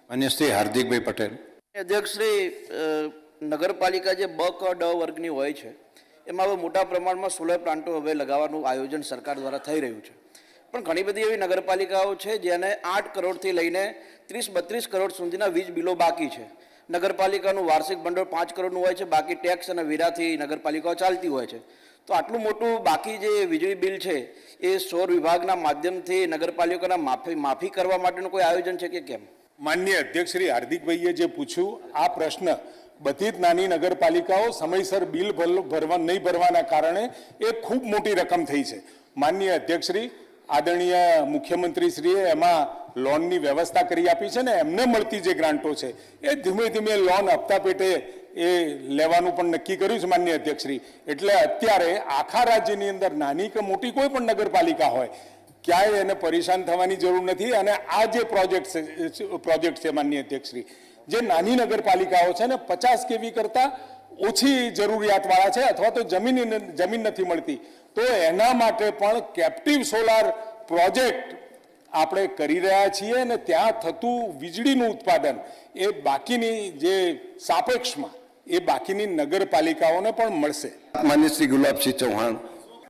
માન્ય શ્રી હાર્દિકભાઈ પટેલ. અધ્યક્ષ શ્રી, નગરપાલિકા જે બ ક ડ વર્ગની હોય છે એમાં હવે મોટા પ્રમાણમાં સોલર પ્લાન્ટો હવે લગાવવાનું આયોજન સરકાર દ્વારા થઈ રહ્યું છે, પણ ઘણી બધી એવી નગરપાલિકાઓ છે જેને 8 કરોડથી લઈને 30-32 કરોડ સુધીના વીજ બિલો બાકી છે. નગરપાલિકાનું વાર્ષિક ભંડોળ 5 કરોડનું હોય છે, બાકી ટેક્સ અને વેરાથી નગરપાલિકાઓ ચાલતી હોય છે. તો આટલું મોટું બાકી જે વીજળી બિલ છે એ સૌર વિભાગના માધ્યમથી નગરપાલિકાના માફી કરવા માટેનું કોઈ આયોજન છે કે કેમ? માનનીય અધ્યક્ષ શ્રી હાર્દિકભાઈએ જે પૂછ્યું આ પ્રશ્ન, બધી જ નાની નગરપાલિકાઓ સમયસર બિલ નહીં ભરવાના કારણે એ ખૂબ મોટી રકમ થઈ છે. માનનીય અધ્યક્ષ શ્રી, આદરણીય મુખ્યમંત્રીશ્રીએ એમાં લોનની વ્યવસ્થા કરી આપી છે ને એમને મળતી જે ગ્રાન્ટો છે એ ધીમે ધીમે લોન હપ્તા પેટે એ લેવાનું પણ નક્કી કર્યું છે માનનીય અધ્યક્ષશ્રી. એટલે અત્યારે આખા રાજ્યની અંદર નાની કે મોટી કોઈ પણ નગરપાલિકા હોય ક્યાંય એને પરેશાન થવાની જરૂર નથી. અને આ જે પ્રોજેક્ટ છે માનનીય અધ્યક્ષશ્રી, જે નાની નગરપાલિકાઓ છે ને 50 કેવી કરતાં ઓછી જરૂરિયાતવાળા છે અથવા તો જમીન નથી મળતી, તો એના માટે પણ કેપ્ટિવ સોલાર પ્રોજેક્ટ આપણે કરી રહ્યા છીએ અને ત્યાં થતું વીજળીનું ઉત્પાદન એ બાકીની જે સાપેક્ષમાં એ બાકીની નગરપાલિકાઓને પણ મળશે. માન્ય શ્રી ગુલાબસિંહ ચૌહાણ.